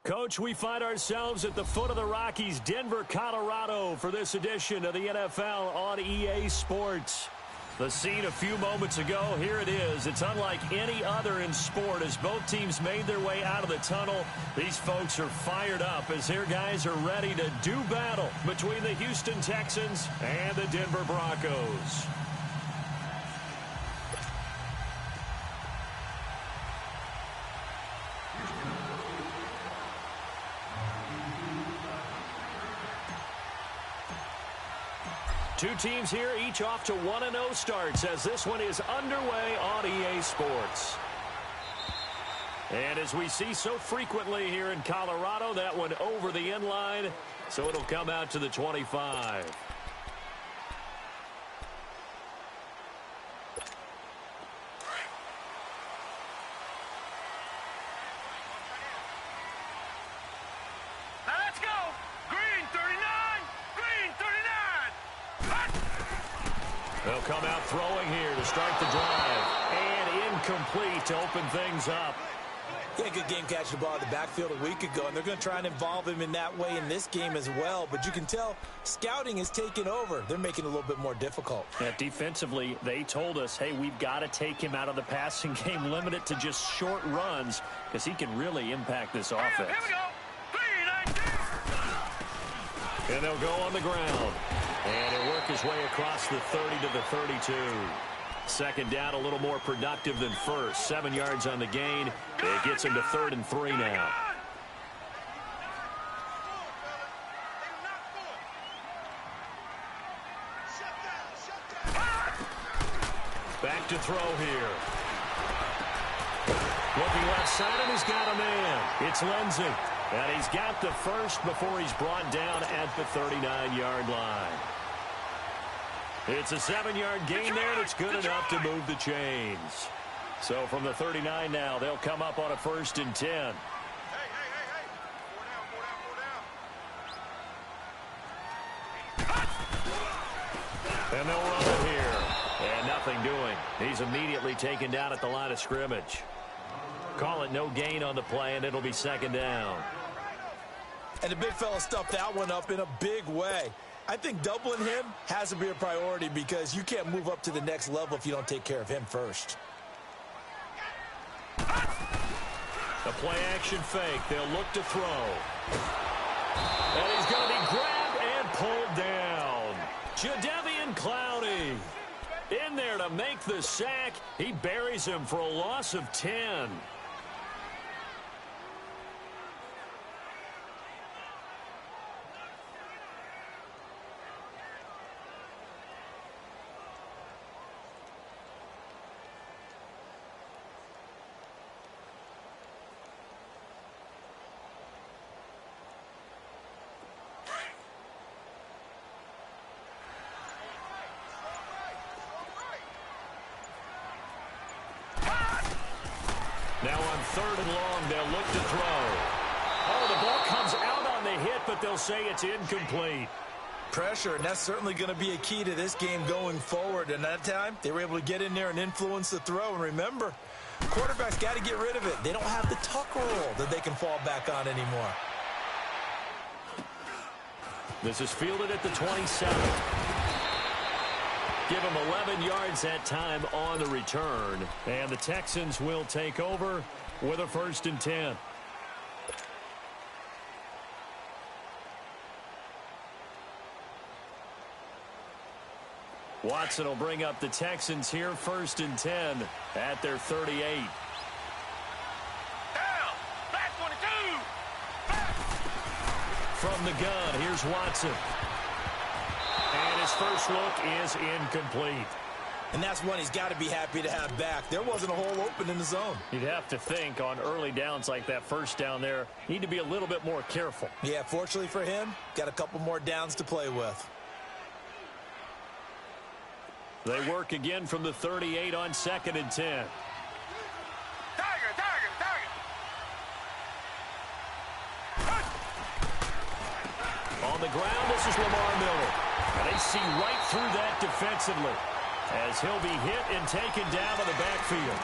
Coach, we find ourselves at the foot of the Rockies, Denver, Colorado, for this edition of the NFL on EA Sports. The scene a few moments ago, here it is. It's unlike any other in sport as both teams made their way out of the tunnel. These folks are fired up as their guys are ready to do battle between the Houston Texans and the Denver Broncos. Two teams here, each off to 1-0 starts as this one is underway on EA Sports. And as we see so frequently here in Colorado, that one over the end line, so it'll come out to the 25. They'll come out throwing here to start the drive. And incomplete to open things up. Yeah, good game catching the ball in the backfield a week ago, and they're going to try and involve him in that way in this game as well. But you can tell scouting is taking over. They're making it a little bit more difficult. Yeah, defensively, they told us, hey, we've got to take him out of the passing game, limit it to just short runs, because he can really impact this offense. Here we go. 3-19. And they'll go on the ground. And he'll work his way across the 30 to the 32. Second down, a little more productive than first. 7 yards on the gain. It gets him to 3rd and 3 now. Back to throw here. Looking left side, and he's got a man. It's Lindsey. And he's got the first before he's brought down at the 39-yard line. It's a 7-yard gain there, and it's good enough to move the chains. So from the 39 now, they'll come up on a 1st and 10. Hey. 4 down. And they'll run it here. And nothing doing. He's immediately taken down at the line of scrimmage. Call it no gain on the play, and it'll be 2nd down. And the big fella stuffed that one up in a big way. I think doubling him has to be a priority because you can't move up to the next level if you don't take care of him first. The play-action fake. They'll look to throw. And he's going to be grabbed and pulled down. Jadeveon Clowney in there to make the sack. He buries him for a loss of 10. Now on 3rd and long, they'll look to throw. Oh, the ball comes out on the hit, but they'll say it's incomplete. Pressure, and that's certainly going to be a key to this game going forward. And that time, they were able to get in there and influence the throw. And remember, quarterbacks got to get rid of it. They don't have the tuck rule that they can fall back on anymore. This is fielded at the 27. Give him 11 yards that time on the return. And the Texans will take over with a 1st and 10. Watson will bring up the Texans here, 1st and 10 at their 38. Down. Back 22. Back. From the gun, here's Watson. And his first look is incomplete. And that's one he's got to be happy to have back. There wasn't a hole open in the zone. You'd have to think on early downs like that first down there, need to be a little bit more careful. Yeah, fortunately for him, got a couple more downs to play with. They work again from the 38 on 2nd and 10. Tiger. On the ground, this is Lamar Miller. And they see right through that defensively as he'll be hit and taken down in the backfield.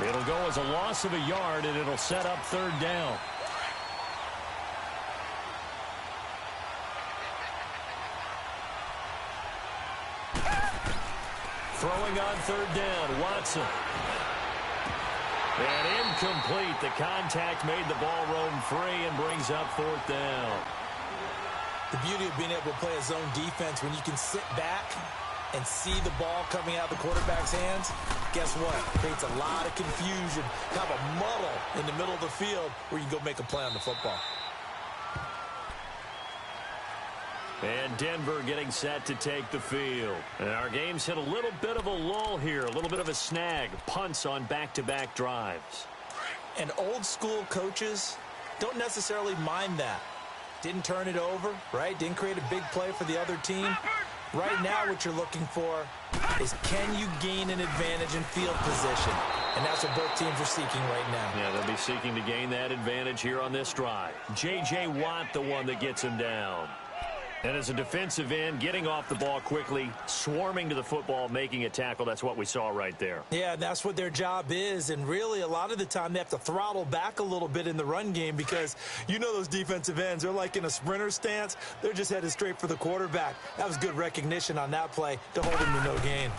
It'll go as a loss of a yard, and it'll set up 3rd down. Throwing on third down, Watson. And incomplete. The contact made the ball roam free and brings up fourth down. The beauty of being able to play a zone defense when you can sit back and see the ball coming out of the quarterback's hands, guess what? Creates a lot of confusion, kind of a muddle in the middle of the field where you can go make a play on the football. And Denver getting set to take the field. And our game's hit a little bit of a lull here, a little bit of a snag. Punts on back-to-back drives. And old school coaches don't necessarily mind that. Didn't turn it over, right? Didn't create a big play for the other team. Right now what you're looking for is can you gain an advantage in field position? And that's what both teams are seeking right now. Yeah, they'll be seeking to gain that advantage here on this drive. J.J. Watt, the one that gets him down. And as a defensive end, getting off the ball quickly, swarming to the football, making a tackle, that's what we saw right there. Yeah, that's what their job is. And really, a lot of the time, they have to throttle back a little bit in the run game because you know those defensive ends, they're like in a sprinter stance. They're just headed straight for the quarterback. That was good recognition on that play to hold him to no gain.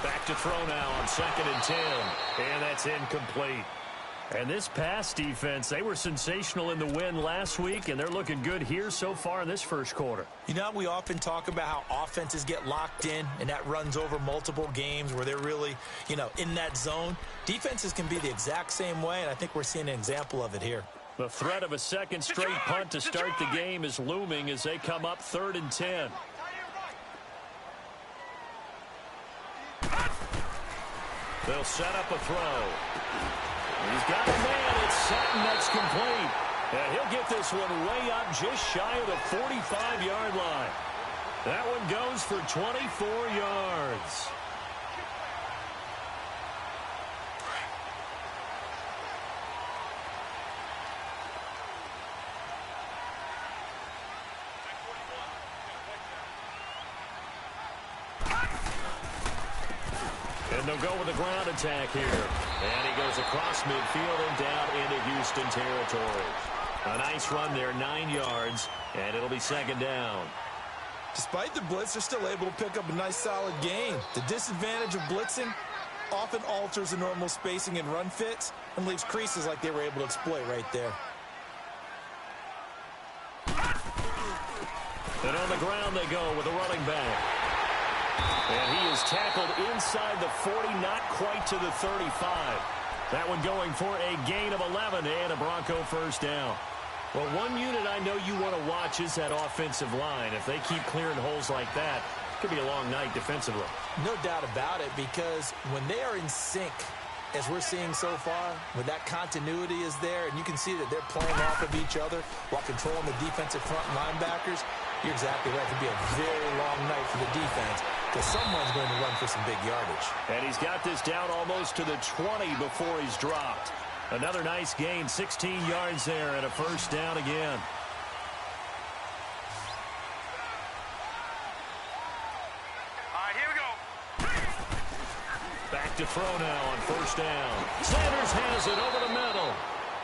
Back to throw now on 2nd and 10. And that's incomplete. And this pass defense, they were sensational in the win last week, and they're looking good here so far in this first quarter. You know, we often talk about how offenses get locked in, and that runs over multiple games where they're really, you know, in that zone. Defenses can be the exact same way, and I think we're seeing an example of it here. The threat of a second straight punt to start the game is looming as they come up 3rd and 10. They'll set up a throw. He's got a man. It's Sutton. That's complete. And he'll get this one way up just shy of the 45-yard line. That one goes for 24 yards. And they'll go with the ground attack here. And he goes across midfield and down into Houston territory. A nice run there, 9 yards, and it'll be 2nd down. Despite the blitz, they're still able to pick up a nice solid gain. The disadvantage of blitzing often alters the normal spacing and run fits and leaves creases like they were able to exploit right there. And on the ground they go with the running back. And he is tackled inside the 40, not quite to the 35. That one going for a gain of 11 and a Bronco first down. Well, one unit I know you want to watch is that offensive line. If they keep clearing holes like that, it could be a long night defensively. No doubt about it, because when they are in sync, as we're seeing so far, when that continuity is there, and you can see that they're playing off of each other while controlling the defensive front linebackers, you're exactly right. It could be a very long night for the defense because someone's going to run for some big yardage. And he's got this down almost to the 20 before he's dropped. Another nice gain, 16 yards there, and a first down again. All right, here we go. Back to throw now on first down. Sanders has it over the middle.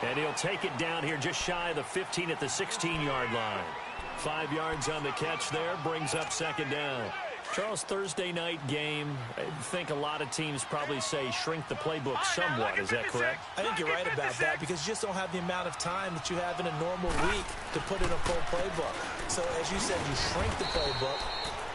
And he'll take it down here just shy of the 15 at the 16-yard line. 5 yards on the catch there, brings up 2nd down. Charles, Thursday night game, I think a lot of teams probably say shrink the playbook somewhat. Is that correct? I think you're right about that because you just don't have the amount of time that you have in a normal week to put in a full playbook. So, as you said, you shrink the playbook,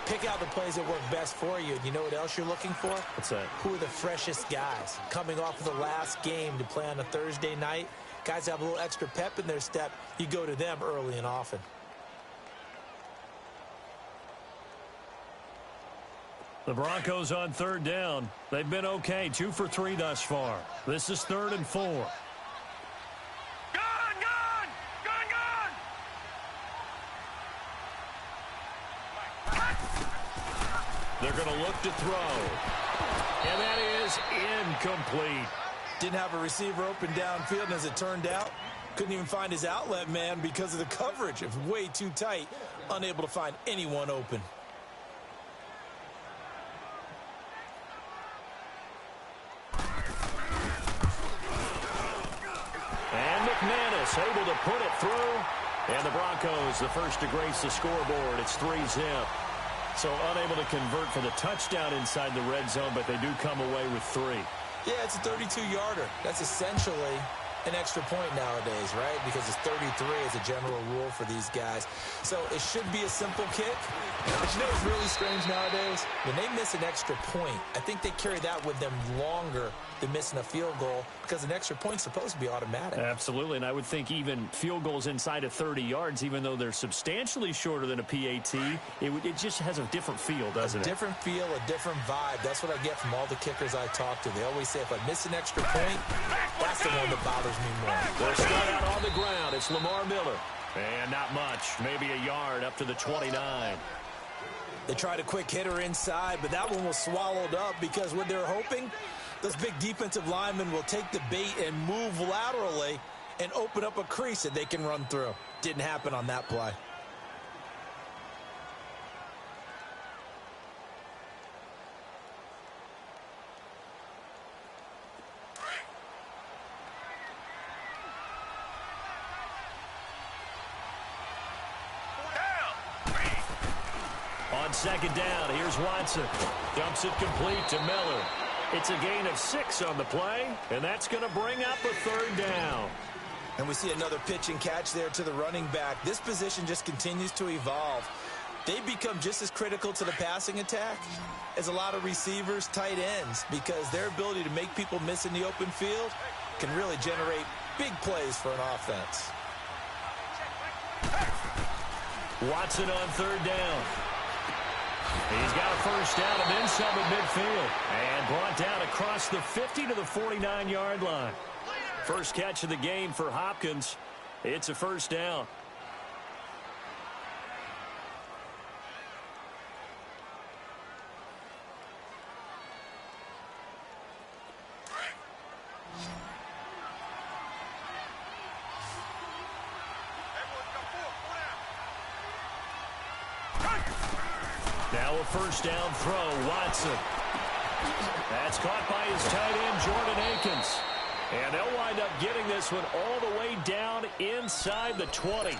pick out the plays that work best for you. And you know what else you're looking for? What's that? Who are the freshest guys coming off of the last game to play on a Thursday night? Guys have a little extra pep in their step. You go to them early and often. The Broncos on 3rd down. They've been okay, 2 for 3 thus far. This is 3rd and 4. Gun, gun! Gun, gun! They're going to look to throw. And that is incomplete. Didn't have a receiver open downfield, and as it turned out, couldn't even find his outlet man because of the coverage. It was way too tight, unable to find anyone open. And McManus able to put it through. And the Broncos, the first to grace the scoreboard. It's 3-zip. So unable to convert for the touchdown inside the red zone, but they do come away with 3. Yeah, it's a 32-yarder. That's essentially an extra point nowadays, right? Because it's 33 as a general rule for these guys. So it should be a simple kick. But you know what's really strange nowadays? When they miss an extra point, I think they carry that with them longer than missing a field goal because an extra point's supposed to be automatic. Absolutely, and I would think even field goals inside of 30 yards, even though they're substantially shorter than a PAT, it just has a different feel, doesn't it? A different feel, a different vibe. That's what I get from all the kickers I talk to. They always say if I miss an extra point, that's the one that bothers me more. They'll start out on the ground. It's Lamar Miller. And not much, maybe a yard up to the 29. They tried a quick hitter inside, but that one was swallowed up because what they're hoping, those big defensive linemen will take the bait and move laterally and open up a crease that they can run through. Didn't happen on that play. On second down, here's Watson. Dumps it complete to Miller. It's a gain of 6 on the play, and that's going to bring up a 3rd down. And we see another pitch and catch there to the running back. This position just continues to evolve. They become just as critical to the passing attack as a lot of receivers, tight ends, because their ability to make people miss in the open field can really generate big plays for an offense. Watson on 3rd down. He's got a first down and then some at midfield. And brought down across the 50 to the 49-yard line. First catch of the game for Hopkins. It's a first down. Now a first down throw, Watson. That's caught by his tight end, Jordan Akins. And they'll wind up getting this one all the way down inside the 20.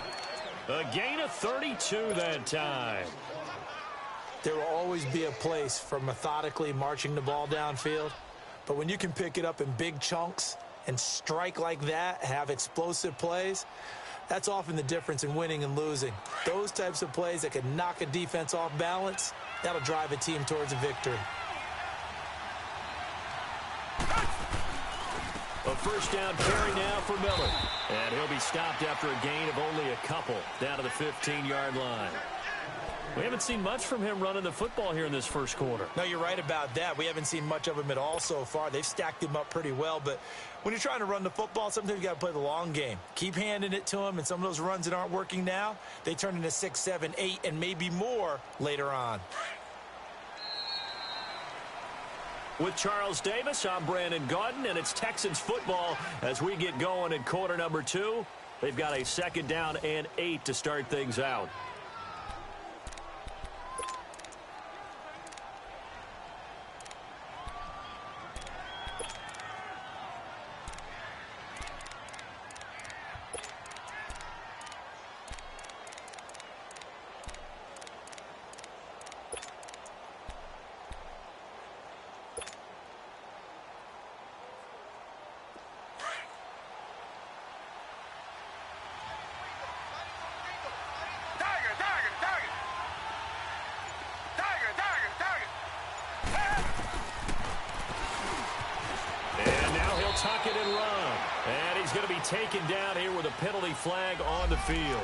A gain of 32 that time. There will always be a place for methodically marching the ball downfield. But when you can pick it up in big chunks and strike like that, have explosive plays, that's often the difference in winning and losing. Those types of plays that can knock a defense off balance, that'll drive a team towards a victory. A first down carry now for Miller. And he'll be stopped after a gain of only a couple down to the 15-yard line. We haven't seen much from him running the football here in this first quarter. No, you're right about that. We haven't seen much of him at all so far. They've stacked him up pretty well, but when you're trying to run the football, sometimes you got to play the long game. Keep handing it to him, and some of those runs that aren't working now, they turn into 6, 7, 8, and maybe more later on. With Charles Davis, I'm Brandon Gaudin, and it's Texans football as we get going in quarter number 2. They've got a second down and 8 to start things out. Tuck it and run. And he's going to be taken down here with a penalty flag on the field.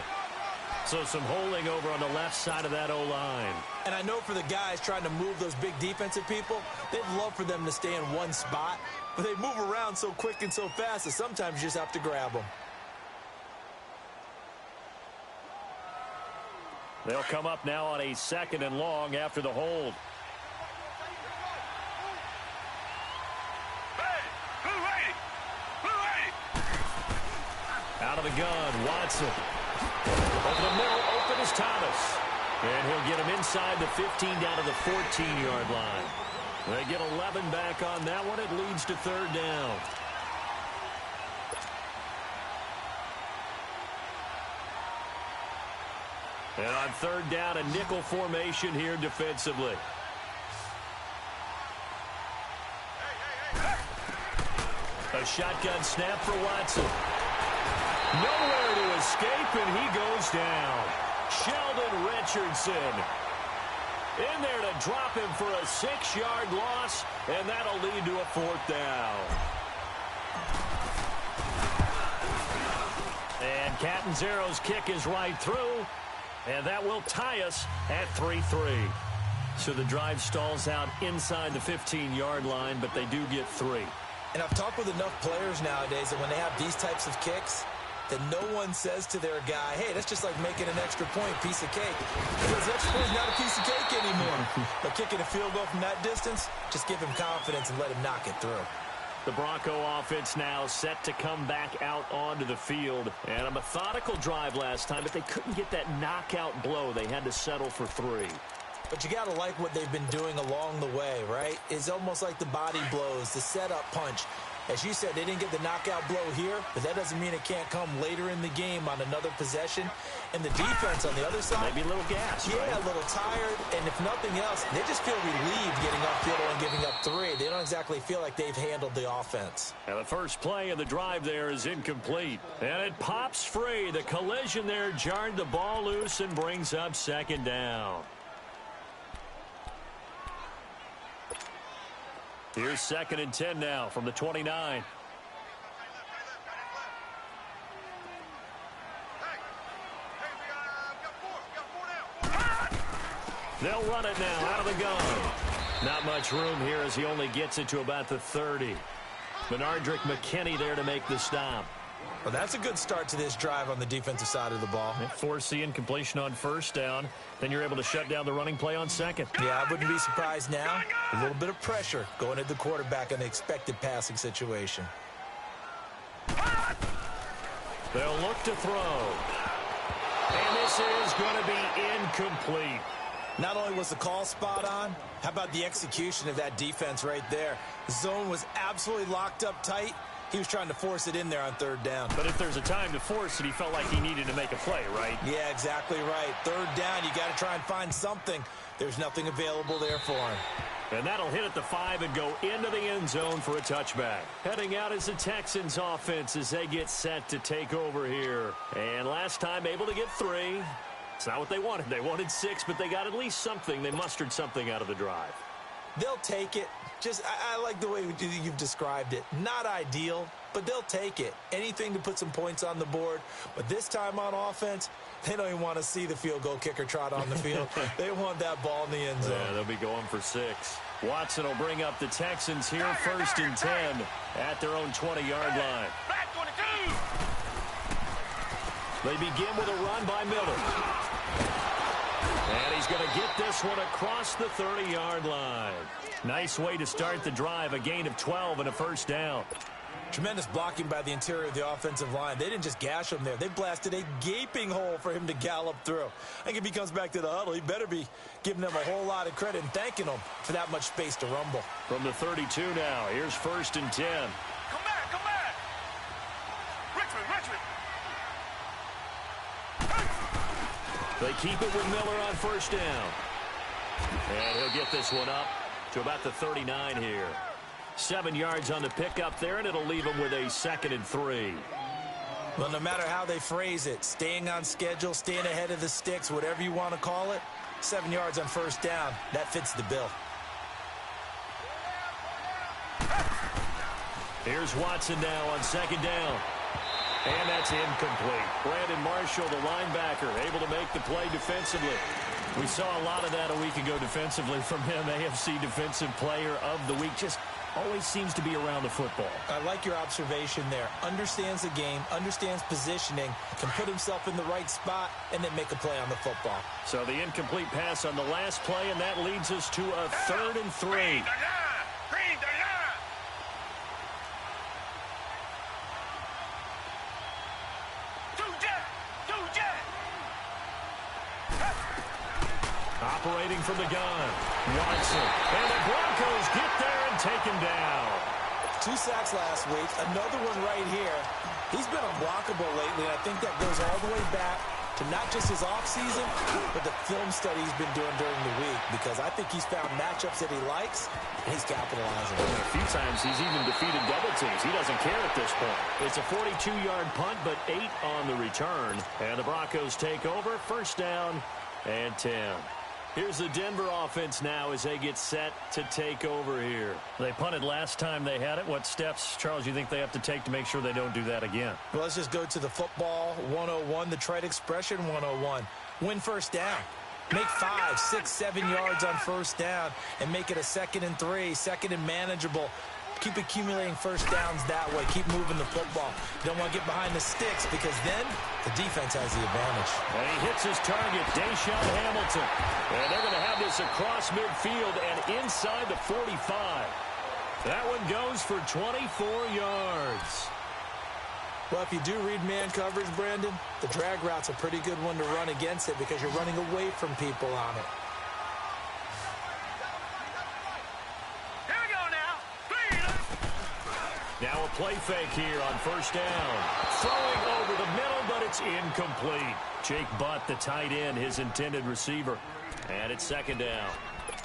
So some holding over on the left side of that O-line. And I know for the guys trying to move those big defensive people, they'd love for them to stay in one spot. But they move around so quick and so fast that sometimes you just have to grab them. They'll come up now on a second and long after the hold. Out of the gun, Watson. Over the middle, open is Thomas. And he'll get him inside the 15 down to the 14-yard line. They get 11 back on that one. It leads to third down. And on third down, a nickel formation here defensively. A shotgun snap for Watson. Nowhere to escape, and he goes down. Sheldon Richardson in there to drop him for a 6-yard loss, and that'll lead to a 4th down. And Catanzaro's kick is right through, and that will tie us at 3-3. So the drive stalls out inside the 15-yard line, but they do get 3. And I've talked with enough players nowadays that when they have these types of kicks, that no one says to their guy, hey, that's just like making an extra point, piece of cake. Because extra point is not a piece of cake anymore. But kicking a field goal from that distance, just give him confidence and let him knock it through. The Bronco offense now set to come back out onto the field. And a methodical drive last time, but they couldn't get that knockout blow. They had to settle for 3. But you got to like what they've been doing along the way, right? It's almost like the body blows, the setup punch. As you said, they didn't get the knockout blow here, but that doesn't mean it can't come later in the game on another possession. And the defense on the other side, maybe a little gas, yeah, right? A little tired. And if nothing else, they just feel relieved getting upfield and giving up 3. They don't exactly feel like they've handled the offense. And the first play of the drive there is incomplete. And it pops free. The collision there jarred the ball loose and brings up 2nd down. Here's 2nd and 10 now from the 29. They'll run it now out of the gun. Not much room here as he only gets it to about the 30. Benardrick McKinney there to make the stop. Well, that's a good start to this drive on the defensive side of the ball. Force the incompletion on 1st down. Then you're able to shut down the running play on 2nd. Yeah, I wouldn't be surprised now. A little bit of pressure going at the quarterback in the expected passing situation. They'll look to throw. And this is going to be incomplete. Not only was the call spot on, how about the execution of that defense right there? The zone was absolutely locked up tight. He was trying to force it in there on 3rd down. But if there's a time to force it, he felt like he needed to make a play, right? Yeah, exactly right. 3rd down, you got to try and find something. There's nothing available there for him. And that'll hit at the 5 and go into the end zone for a touchback. Heading out is the Texans offense as they get set to take over here. And last time able to get 3. It's not what they wanted. They wanted 6, but they got at least something. They mustered something out of the drive. They'll take it. I like the way you've described it. Not ideal, but they'll take it. Anything to put some points on the board. But this time on offense, they don't even want to see the field goal kicker trot on the field. They want that ball in the end zone. Yeah, they'll be going for 6. Watson will bring up the Texans here 1st and 10 at their own 20-yard line. Back 22. They begin with a run by Miller. And he's going to get this one across the 30-yard line. Nice way to start the drive, a gain of 12 and a 1st down. Tremendous blocking by the interior of the offensive line. They didn't just gash him there. They blasted a gaping hole for him to gallop through. I think if he comes back to the huddle, he better be giving them a whole lot of credit and thanking them for that much space to rumble. From the 32 now, here's 1st and 10. Come back, come back. Richmond. They keep it with Miller on 1st down. And he'll get this one up to about the 39 here. 7 yards on the pickup there, and it'll leave him with a 2nd and 3. Well, no matter how they phrase it, staying on schedule, staying ahead of the sticks, whatever you want to call it, 7 yards on 1st down, that fits the bill. Here's Watson now on 2nd down. And that's incomplete. Brandon Marshall, the linebacker, able to make the play defensively. We saw a lot of that a week ago defensively from him. AFC Defensive Player of the Week. Just always seems to be around the football. I like your observation there. Understands the game, understands positioning, can put himself in the right spot, and then make a play on the football. So the incomplete pass on the last play, and that leads us to a 3rd and 3. Green the line. Two jet. Operating from the gun. Watson. And the Broncos get there and take him down. 2 sacks last week. Another one right here. He's been unblockable lately, and I think that goes all the way back to not just his offseason, but the film study he's been doing during the week, because I think he's found matchups that he likes, and he's capitalizing. A few times he's even defeated double teams. He doesn't care at this point. It's a 42-yard punt, but 8 on the return. And the Broncos take over. First down and 10. Here's the Denver offense now as they get set to take over here. They punted last time they had it. What steps, Charles, you think they have to take to make sure they don't do that again? Well, let's just go to the football 101, the trade expression 101. Win first down. Make 5, 6, 7 yards on first down and make it a 2nd and 3, 2nd and manageable. Keep accumulating first downs that way. Keep moving the football. You don't want to get behind the sticks, because then the defense has the advantage. And he hits his target, Deshaun Hamilton. And they're going to have this across midfield and inside the 45. That one goes for 24 yards. Well, if you do read man coverage, Brandon, the drag route's a pretty good one to run against it, because you're running away from people on it. Now a play fake here on first down. Throwing over the middle, but it's incomplete. Jake Butt, the tight end, his intended receiver. And it's second down.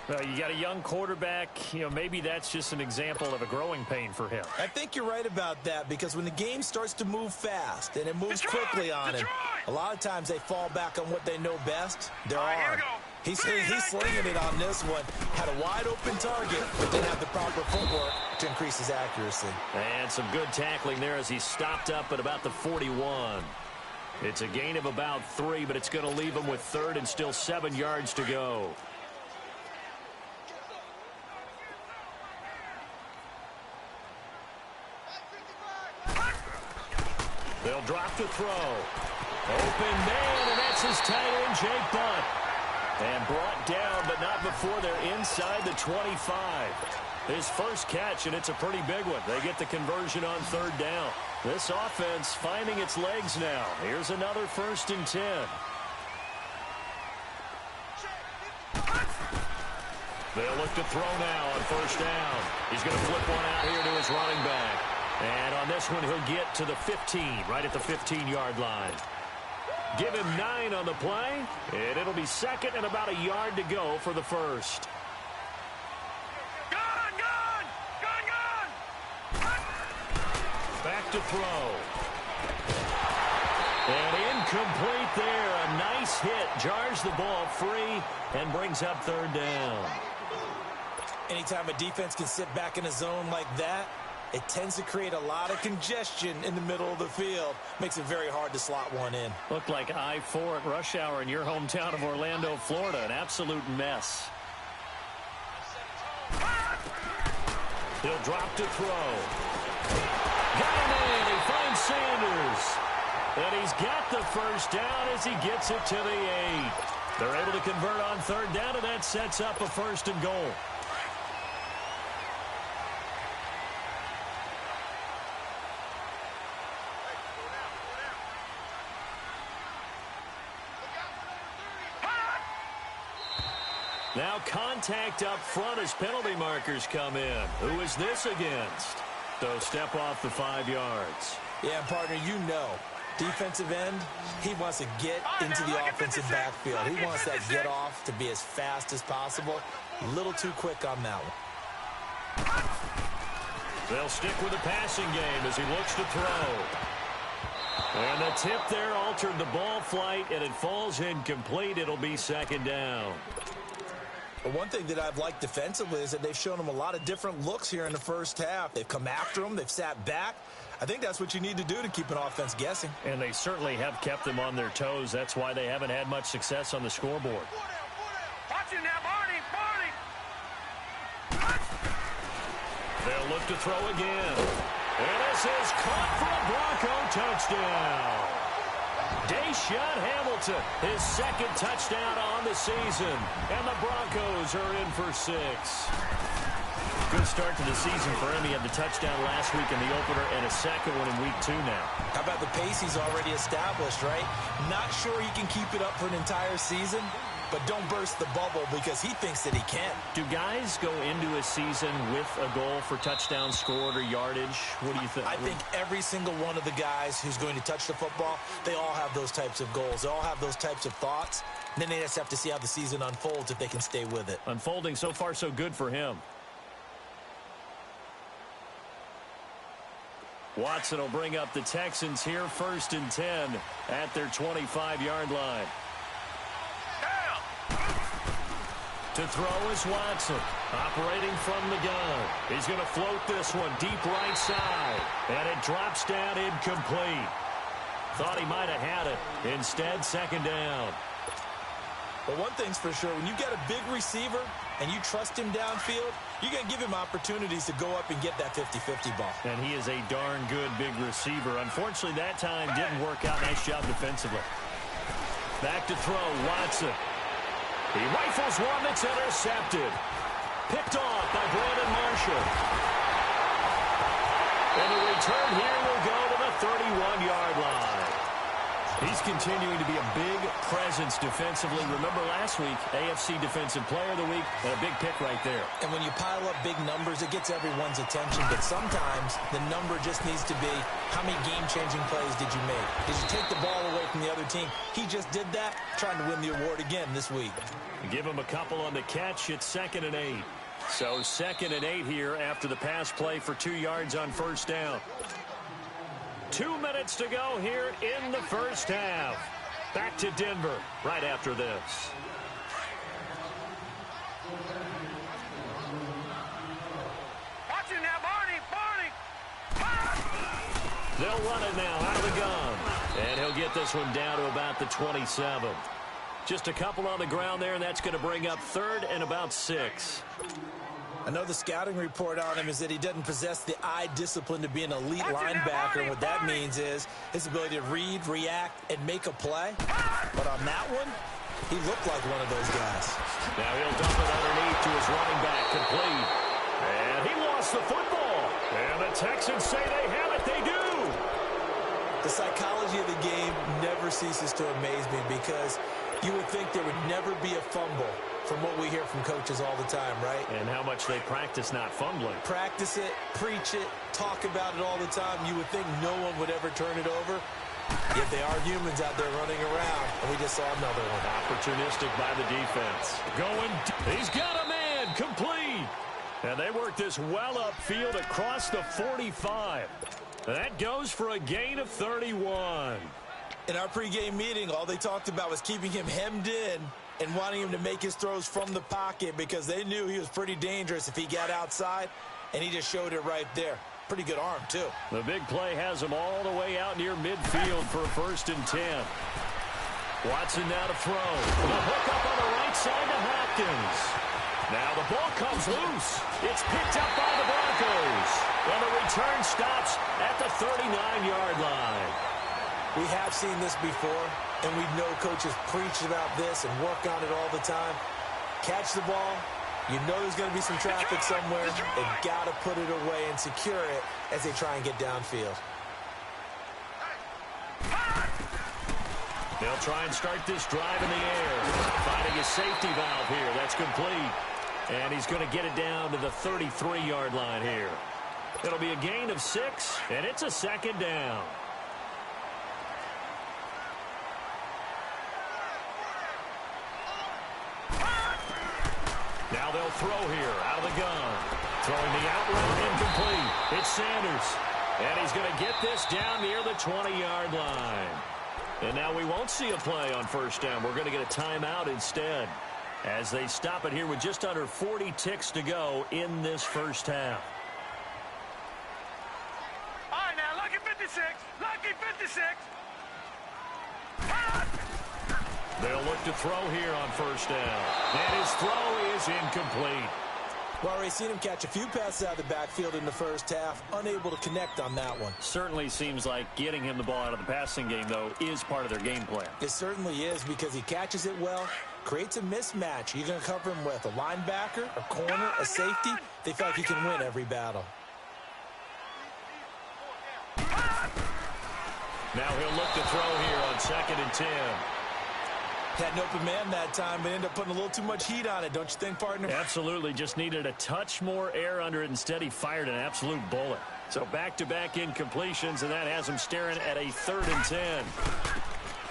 You got a young quarterback. Maybe that's just an example of a growing pain for him. I think you're right about that, because when the game starts to move fast and it moves quickly on him, a lot of times they fall back on what they know best, their arm. He's slinging it on this one. Had a wide-open target, but didn't have the proper footwork to increase his accuracy. And some good tackling there as he stopped up at about the 41. It's a gain of about 3, but it's going to leave him with 3rd and still 7 yards to go. They'll drop to throw. Open man, and that's his tight end, Jake Butt. And brought down, but not before they're inside the 25. His first catch, and it's a pretty big one. They get the conversion on 3rd down. This offense finding its legs now. Here's another 1st and 10. They'll look to throw now on 1st down. He's going to flip one out here to his running back. And on this one, he'll get to the 15, right at the 15-yard line. Give him 9 on the play, and it'll be 2nd and about a yard to go for the 1st. Back to throw. And incomplete there. A nice hit. Jars the ball free and brings up 3rd down. Anytime a defense can sit back in a zone like that, it tends to create a lot of congestion in the middle of the field. Makes it very hard to slot one in. Looked like I-4 at rush hour in your hometown of Orlando, Florida. An absolute mess. He'll drop to throw. Got him in. He finds Sanders. And he's got the 1st down as he gets it to the 8. They're able to convert on 3rd down, and that sets up a 1st and goal. Now contact up front as penalty markers come in. Who is this against? So step off the 5 yards. Yeah, partner, defensive end, he wants to get into the offensive backfield. He wants that get off to be as fast as possible. A little too quick on that one. They'll stick with the passing game as he looks to throw. And the tip there altered the ball flight, and it falls incomplete. It'll be 2nd down. But one thing that I've liked defensively is that they've shown him a lot of different looks here in the first half. They've come after him. They've sat back. I think that's what you need to do to keep an offense guessing. And they certainly have kept them on their toes. That's why they haven't had much success on the scoreboard. Watch it now, Barney. They'll look to throw again. And this is caught for a Bronco touchdown. Deshaun Hamilton, his 2nd touchdown on the season. And the Broncos are in for 6. Good start to the season for him. He had the touchdown last week in the opener and a 2nd one in week 2 now. How about the pace he's already established, right? Not sure he can keep it up for an entire season, but don't burst the bubble because he thinks that he can. Do guys go into a season with a goal for touchdowns scored or yardage? What do you think? I think every single one of the guys who's going to touch the football, they all have those types of goals. They all have those types of thoughts. And then they just have to see how the season unfolds if they can stay with it. Unfolding so far so good for him. Watson will bring up the Texans here, 1st and 10 at their 25-yard line. To throw is Watson, operating from the gun. He's going to float this one deep right side, and it drops down incomplete. Thought he might have had it. Instead, 2nd down. But one thing's for sure, when you get a big receiver and you trust him downfield, you're going to give him opportunities to go up and get that 50-50 ball. And he is a darn good big receiver. Unfortunately, that time didn't work out. Nice job defensively. Back to throw, Watson. He rifles one that's intercepted. Picked off by Brandon Marshall. And the return here will go to the 31-yard line. He's continuing to be a big presence defensively. Remember last week, AFC Defensive Player of the Week, and a big pick right there. And when you pile up big numbers, it gets everyone's attention. But sometimes the number just needs to be, how many game-changing plays did you make? Did you take the ball away from the other team? He just did that, trying to win the award again this week. Give him a couple on the catch. It's 2nd and 8. So 2nd and 8 here after the pass play for 2 yards on 1st down. 2 minutes to go here in the 1st half. Back to Denver right after this. Watch it now, Barney. They'll run it now out of the gun. And he'll get this one down to about the 27. Just a couple on the ground there, and that's going to bring up 3rd and about 6. I know the scouting report on him is that he doesn't possess the eye discipline to be an elite linebacker. And what that means is his ability to read, react, and make a play. But on that one, he looked like one of those guys. Now he'll dump it underneath to his running back, complete. And he lost the football. And the Texans say they have it. They do. The psychology of the game never ceases to amaze me because you would think there would never be a fumble from what we hear from coaches all the time, right? And how much they practice not fumbling. Practice it, preach it, talk about it all the time. You would think no one would ever turn it over. Yet they are humans out there running around, and we just saw another one. Opportunistic by the defense. He's got a man, complete. And they work this well upfield across the 45. That goes for a gain of 31. In our pregame meeting, all they talked about was keeping him hemmed in and wanting him to make his throws from the pocket because they knew he was pretty dangerous if he got outside, and he just showed it right there. Pretty good arm, too. The big play has him all the way out near midfield for a 1st and 10. Watson now to throw. The hook up on the right side to Hopkins. Now the ball comes loose. It's picked up by the Broncos. And the return stops at the 39-yard line. We have seen this before, and we know coaches preach about this and work on it all the time. Catch the ball. You know there's going to be some traffic somewhere. They've got to put it away and secure it as they try and get downfield. They'll try and start this drive in the air. Finding a safety valve here. That's complete. And he's going to get it down to the 33-yard line here. It'll be a gain of 6, and it's a 2nd down. Now they'll throw here out of the gun. Throwing the out route incomplete. It's Sanders. And he's going to get this down near the 20-yard line. And now we won't see a play on 1st down. We're going to get a timeout instead as they stop it here with just under 40 ticks to go in this 1st half. All right, now, lucky 56. Lucky 56. They'll look to throw here on 1st down. And his throw is incomplete. Well, we've seen him catch a few passes out of the backfield in the 1st half, unable to connect on that one. Certainly seems like getting him the ball out of the passing game, though, is part of their game plan. It certainly is because he catches it well, creates a mismatch. You're going to cover him with a linebacker, a corner, a safety. They feel like he can win every battle. Now he'll look to throw here on 2nd and 10. Had an open man that time, but ended up putting a little too much heat on it, don't you think, partner? Absolutely. Just needed a touch more air under it. Instead, he fired an absolute bullet. So back-to-back incompletions, and that has him staring at a 3rd and 10.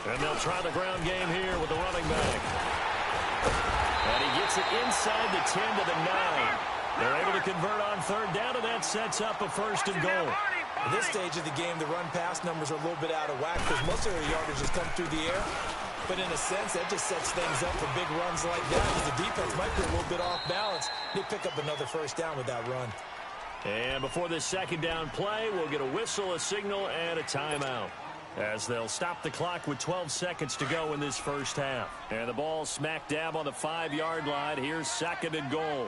And they'll try the ground game here with the running back. And he gets it inside the 10 to the 9. They're able to convert on 3rd down, and that sets up a 1st and goal. At this stage of the game, the run-pass numbers are a little bit out of whack because most of the yardage has come through the air. But in a sense, that just sets things up for big runs like that because the defense might be a little bit off balance. They pick up another 1st down with that run. And before this 2nd down play, we'll get a whistle, a signal, and a timeout, as they'll stop the clock with 12 seconds to go in this 1st half. And the ball smack dab on the 5-yard line. Here's 2nd and goal.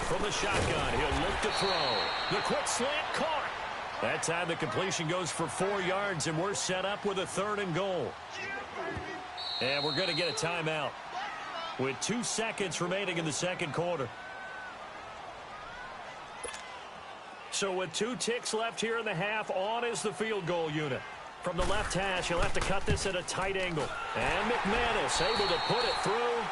From the shotgun, he'll look to throw. The quick slant caught. That time the completion goes for 4 yards, and we're set up with a 3rd and goal. And we're going to get a timeout with 2 seconds remaining in the 2nd quarter. So with 2 ticks left here in the half, on is the field goal unit. From the left hash, he'll have to cut this at a tight angle. And McManus able to put it through.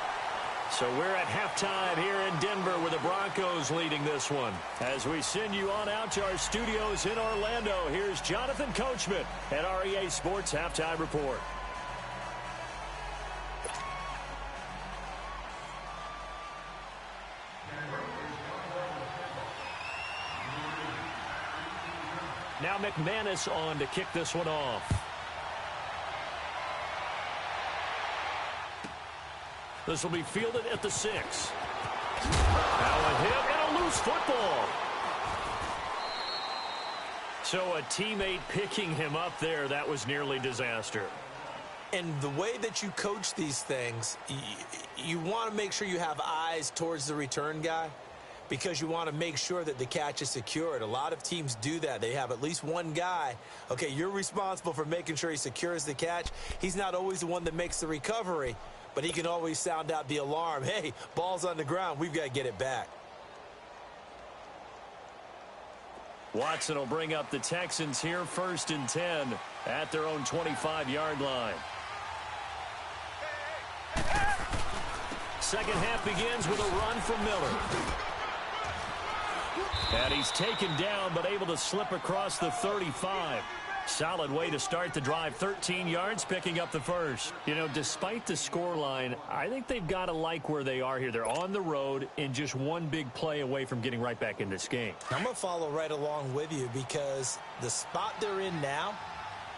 So we're at halftime here in Denver with the Broncos leading this one. As we send you on out to our studios in Orlando, here's Jonathan Coachman at REA Sports Halftime Report. Now McManus on to kick this one off. This will be fielded at the 6. Now a hit and a loose football. So a teammate picking him up there, that was nearly disaster. And the way that you coach these things, you want to make sure you have eyes towards the return guy because you want to make sure that the catch is secured. A lot of teams do that. They have at least one guy. Okay, you're responsible for making sure he secures the catch. He's not always the one that makes the recovery, but he can always sound out the alarm. Hey, ball's on the ground. We've got to get it back. Watson will bring up the Texans here, 1st and 10 at their own 25-yard line. 2nd half begins with a run from Miller. And he's taken down, but able to slip across the 35. Solid way to start the drive. 13 yards, picking up the 1st. You know, despite the scoreline, I think they've got to like where they are here. They're on the road and just one big play away from getting right back in this game. I'm going to follow right along with you because the spot they're in now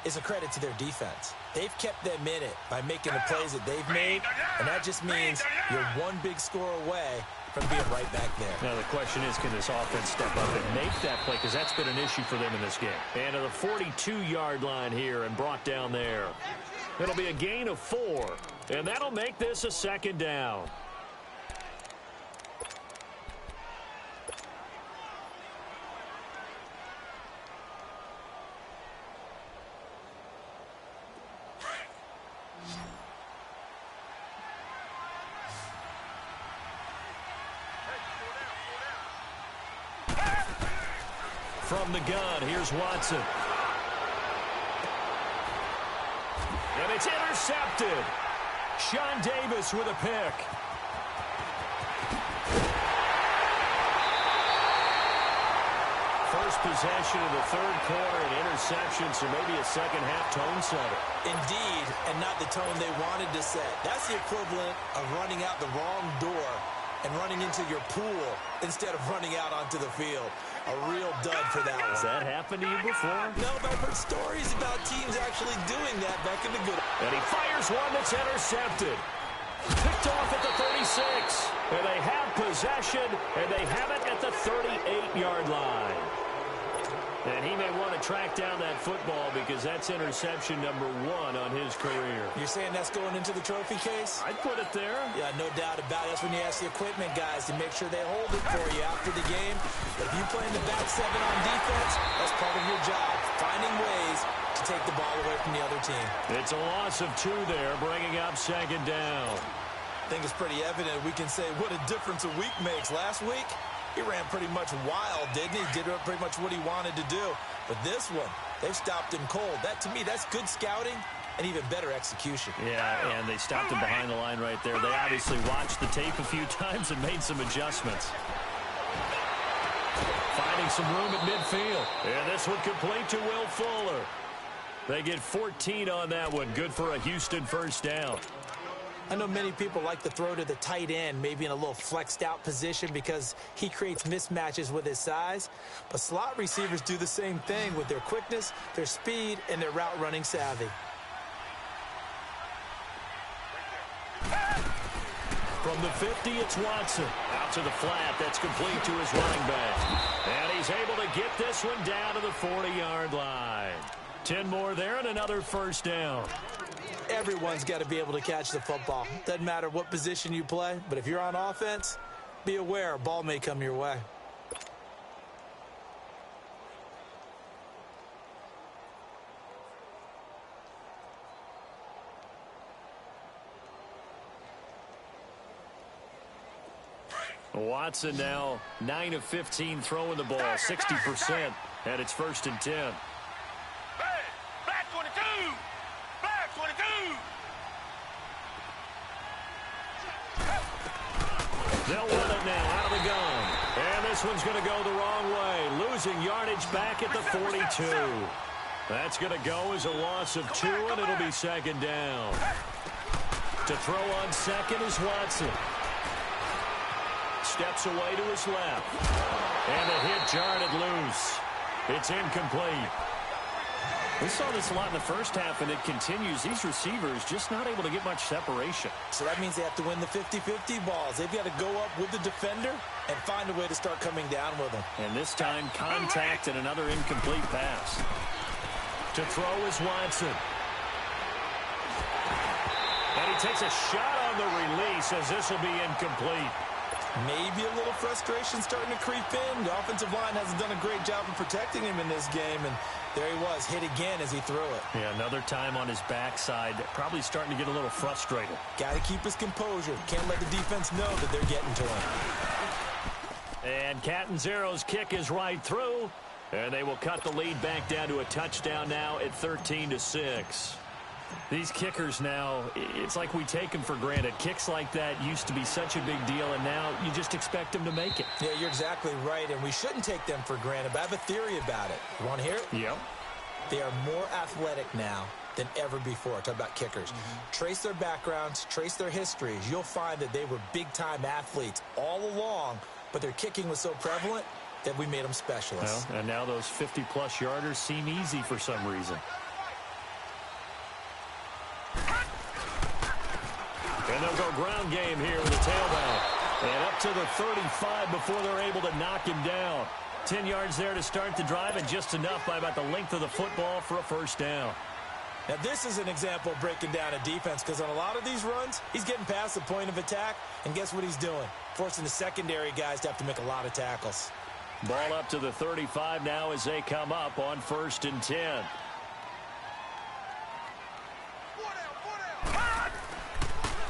is a credit to their defense. They've kept them in it by making the plays that they've made, and that just means you're one big score away from being right back there. Now the question is, can this offense step up and make that play? Because that's been an issue for them in this game. And to the 42-yard line here and brought down there. It'll be a gain of 4. And that'll make this a 2nd down. From the gun, here's Watson. And it's intercepted. Sean Davis with a pick. First possession of the 3rd quarter, an interception, so maybe a 2nd half tone setter. Indeed, and not the tone they wanted to set. That's the equivalent of running out the wrong door and running into your pool instead of running out onto the field. A real dud for that one. Has that happened to you before? No, but I've heard stories about teams actually doing that back in the good. And he fires one that's intercepted. Picked off at the 36. And they have possession, and they have it at the 38-yard line. And he may want to track down that football because that's interception number 1 on his career. You're saying that's going into the trophy case? I'd put it there. Yeah, no doubt about it. That's when you ask the equipment guys to make sure they hold it for you after the game. But if you play in the back 7 on defense, that's part of your job, finding ways to take the ball away from the other team. It's a loss of 2 there, bringing up 2nd down. I think it's pretty evident we can say what a difference a week makes. Last week, He ran pretty much wild, didn't he? Did pretty much what he wanted to do. But this one, they've stopped him cold. That, to me, that's good scouting and even better execution. Yeah, and they stopped him behind the line right there. They obviously watched the tape a few times and made some adjustments. Finding some room at midfield. And this one complete to Will Fuller. They get 14 on that one. Good for a Houston first down. I know many people like to throw to the tight end, maybe in a little flexed out position because he creates mismatches with his size. But slot receivers do the same thing with their quickness, their speed, and their route running savvy. From the 50, it's Watson. Out to the flat. That's complete to his running back. And he's able to get this one down to the 40-yard line. 10 more there and another first down. Everyone's got to be able to catch the football. Doesn't matter what position you play, but if you're on offense, be aware a ball may come your way. Watson now 9 of 15 throwing the ball, 60%, and it's 1st and 10. Black 22! Black 22! They'll run it now out of the gun. And this one's going to go the wrong way, losing yardage back at the 42. That's going to go as a loss of 2, and it'll be 2nd down. To throw on second is Watson. Steps away to his left. And the hit jarred it loose. It's incomplete. We saw this a lot in the first half, and it continues. These receivers just not able to get much separation. So that means they have to win the 50-50 balls. They've got to go up with the defender and find a way to start coming down with them. And this time, contact and another incomplete pass. To throw is Watson. And he takes a shot on the release as this will be incomplete. Maybe a little frustration starting to creep in. The offensive line hasn't done a great job of protecting him in this game, and there he was, hit again as he threw it. Yeah, another time on his backside, probably starting to get a little frustrated. Got to keep his composure. Can't let the defense know that they're getting to him. And Catanzaro's kick is right through, and they will cut the lead back down to a touchdown now at 13-6. These kickers now, it's like we take them for granted. Kicks like that used to be such a big deal, and now you just expect them to make it. Yeah, you're exactly right, and we shouldn't take them for granted, but I have a theory about it. You want to hear it? Yep. They are more athletic now than ever before. Talk about kickers. Trace their backgrounds, trace their histories. You'll find that they were big-time athletes all along, but their kicking was so prevalent that we made them specialists. Well, and now those 50-plus yarders seem easy for some reason. And they'll go ground game here with a tailback. And up to the 35 before they're able to knock him down. 10 yards there to start the drive, and just enough by about the length of the football for a first down. Now, this is an example of breaking down a defense, because on a lot of these runs, he's getting past the point of attack, and guess what he's doing? Forcing the secondary guys to have to make a lot of tackles. Ball up to the 35 now as they come up on 1st and 10.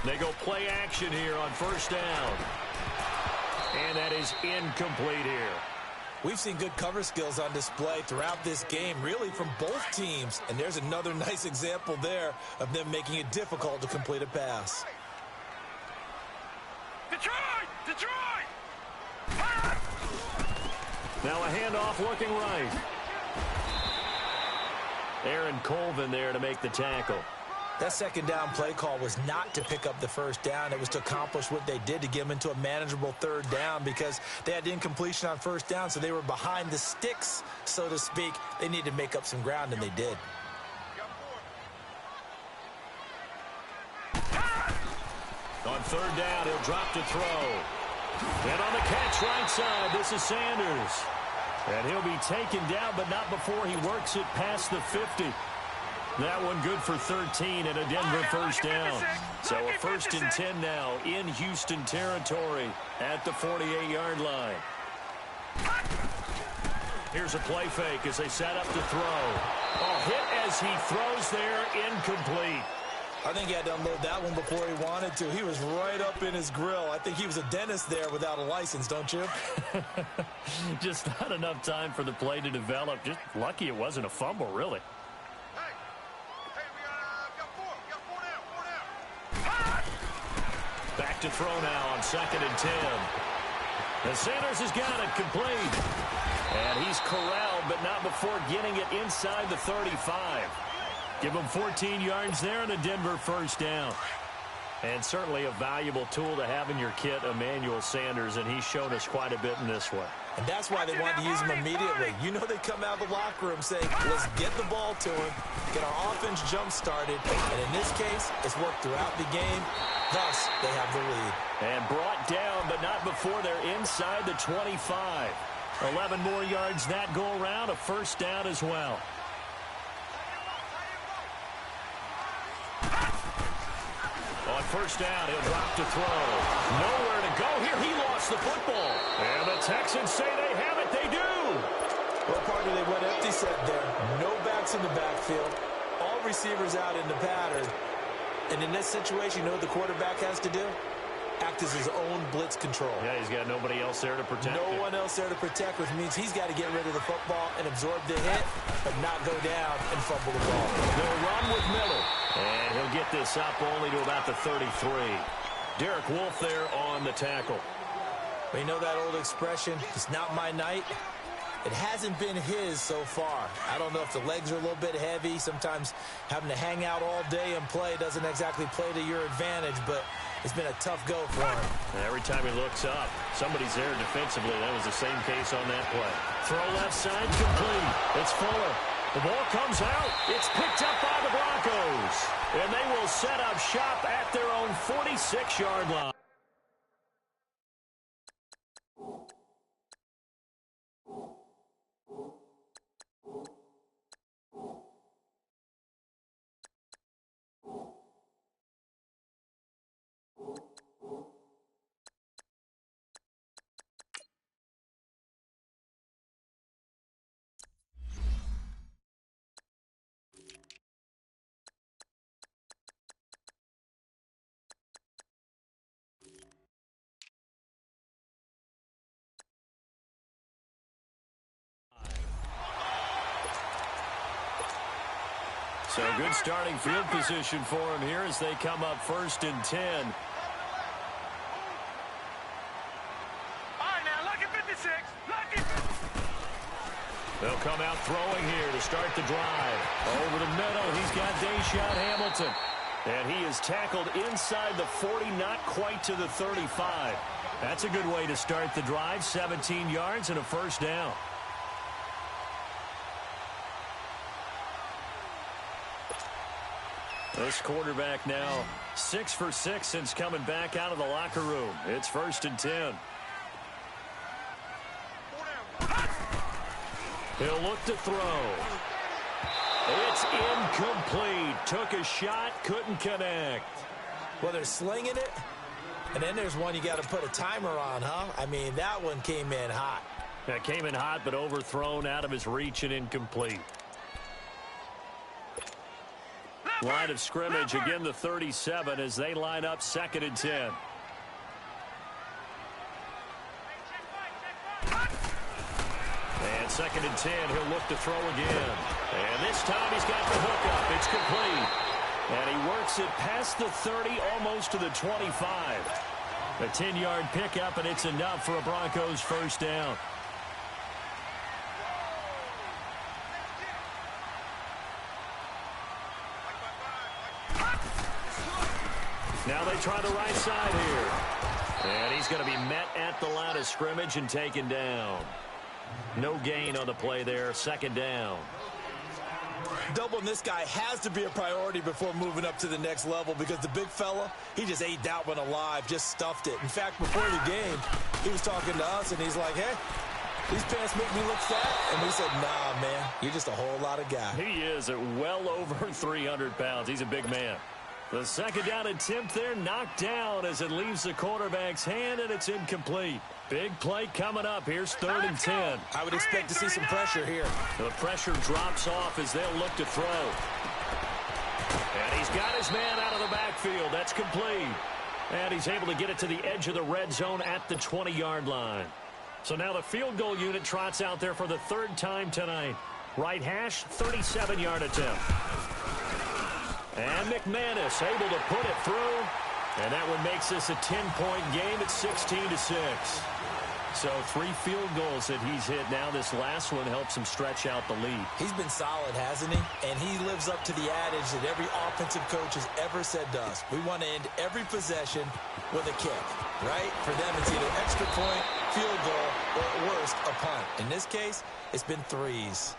They go play action here on 1st down. And that is incomplete here. We've seen good cover skills on display throughout this game, really from both teams. And there's another nice example there of them making it difficult to complete a pass. Detroit! Detroit! Now a handoff looking right. Aaron Colvin there to make the tackle. That 2nd down play call was not to pick up the 1st down. It was to accomplish what they did, to get them into a manageable 3rd down, because they had incompletion on 1st down, so they were behind the sticks, so to speak. They needed to make up some ground, and they did. On 3rd down, he'll drop to throw. And on the catch right side, this is Sanders. And he'll be taken down, but not before he works it past the 50. That one good for 13 and a Denver first down. So a 1st and 10 now in Houston territory at the 48-yard line. Here's a play fake as they set up to throw. A hit as he throws there, incomplete. I think he had to unload that one before he wanted to. He was right up in his grill. I think he was a dentist there without a license, don't you? Just not enough time for the play to develop. Just lucky it wasn't a fumble, really. Hey, we got four now. Back to throw now on 2nd and 10. And Sanders has got it complete. And he's corralled, but not before getting it inside the 35. Give him 14 yards there and a Denver first down. And certainly a valuable tool to have in your kit, Emmanuel Sanders, and he's shown us quite a bit in this one. And that's why they wanted to use him immediately. You know they come out of the locker room saying, let's get the ball to him, get our offense jump-started. And in this case, it's worked throughout the game. Thus, they have the lead. And brought down, but not before they're inside the 25. 11 more yards that go around, a first down as well. On first down, he'll drop to throw. Nowhere to go here. He lost the football. And the Texans say they have it. They do. Well, partner, they went empty set there. No backs in the backfield. All receivers out in the pattern. And in this situation, you know what the quarterback has to do? Act as his own blitz control. Yeah, he's got nobody else there to protect him. No one else there to protect, which means he's got to get rid of the football and absorb the hit, but not go down and fumble the ball. They'll run with Miller. And he'll get this up only to about the 33. Derek Wolfe there on the tackle. Well, you know that old expression, it's not my night? It hasn't been his so far. I don't know if the legs are a little bit heavy. Sometimes having to hang out all day and play doesn't exactly play to your advantage, but it's been a tough go for him. And every time he looks up, somebody's there defensively. That was the same case on that play. Throw left side complete. It's Fuller. The ball comes out. It's picked up by the Broncos. And they will set up shop at their own 46-yard line. So good starting field position for him here as they come up 1st and 10. All right, now, lucky 56. Lucky. They'll come out throwing here to start the drive. Over the middle, he's got Deshaun Hamilton. And he is tackled inside the 40, not quite to the 35. That's a good way to start the drive. 17 yards and a first down. This quarterback now 6 for 6 since coming back out of the locker room. It's 1st and 10. He'll look to throw. It's incomplete. Took a shot, couldn't connect. Well, they're slinging it, and then there's one you got to put a timer on, huh? I mean, that one came in hot. That came in hot, but overthrown out of his reach and incomplete. Line of scrimmage, again the 37 as they line up 2nd and 10. And 2nd and 10, he'll look to throw again. And this time he's got the hook up. It's complete. And he works it past the 30, almost to the 25. A 10-yard pickup, and it's enough for a Broncos first down. Now they try the right side here. And he's going to be met at the line of scrimmage and taken down. No gain on the play there. 2nd down. Doubling this guy has to be a priority before moving up to the next level because the big fella, he just ate that one alive, just stuffed it. In fact, before the game, he was talking to us, and he's like, hey, these pants make me look fat. And we said, nah, man, you're just a whole lot of guy. He is at well over 300 pounds. He's a big man. The 2nd down attempt there knocked down as it leaves the quarterback's hand, and it's incomplete. Big play coming up. Here's 3rd and 10. I would expect to see some pressure here. The pressure drops off as they'll look to throw. And He's got his man out of the backfield. That's complete. And he's able to get it to the edge of the red zone at the 20-yard line. So now the field goal unit trots out there for the third time tonight. Right hash, 37-yard attempt. And McManus able to put it through. And that one makes this a 10-point game at 16-6. So 3 field goals that he's hit now. This last one helps him stretch out the lead. He's been solid, hasn't he? And he lives up to the adage that every offensive coach has ever said to us. We want to end every possession with a kick, right? For them, it's either extra point, field goal, or at worst, a punt. In this case, it's been 3s.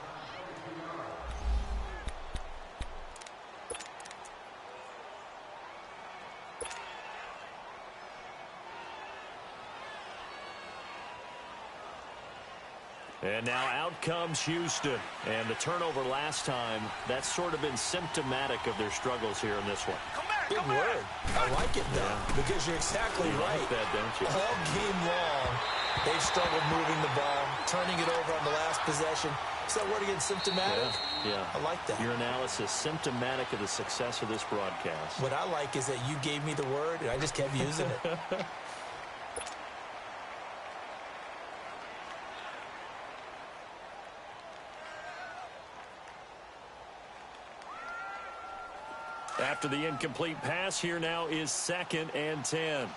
And now out comes Houston. And the turnover last time, that's sort of been symptomatic of their struggles here in this one. Big word. I like it, though, because you're exactly right. Like that, don't you? All game long, they've struggled moving the ball, turning it over on the last possession. Is that word again, symptomatic? Yeah. I like that. Your analysis, symptomatic of the success of this broadcast. What I like is that you gave me the word, and I just kept using it. After the incomplete pass, here now is 2nd and 10.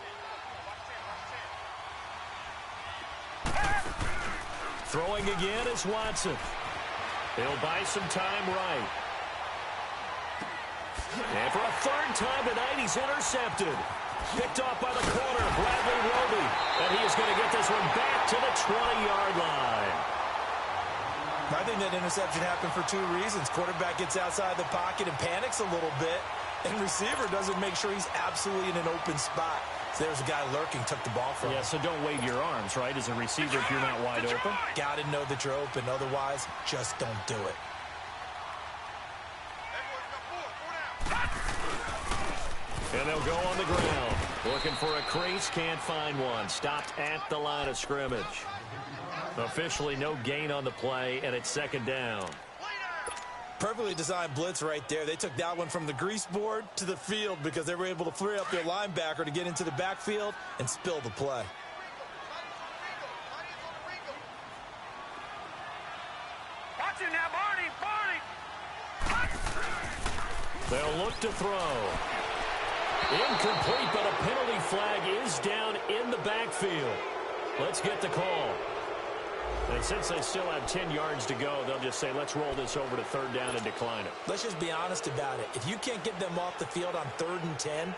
Throwing again is Watson. He'll buy some time right. And for a third time tonight, he's intercepted. Picked off by the corner, Bradley Roby. And he is going to get this one back to the 20-yard line. I think that interception happened for 2 reasons. Quarterback gets outside the pocket and panics a little bit, and receiver doesn't make sure he's absolutely in an open spot. So there's a guy lurking, took the ball from him. Yeah, so don't wave your arms, right, as a receiver if you're not wide open. Got to know that you're open. Otherwise, just don't do it. And they'll go on the ground. Looking for a crease, can't find one. Stopped at the line of scrimmage. Officially no gain on the play, and it's 2nd down. Perfectly designed blitz right there. They took that one from the grease board to the field because they were able to free up their linebacker to get into the backfield and spill the play. Watch it now, Barney. They'll look to throw. Incomplete, but a penalty flag is down in the backfield. Let's get the call. And since they still have 10 yards to go, they'll just say, let's roll this over to 3rd down and decline it. Let's just be honest about it. If you can't get them off the field on 3rd and 10,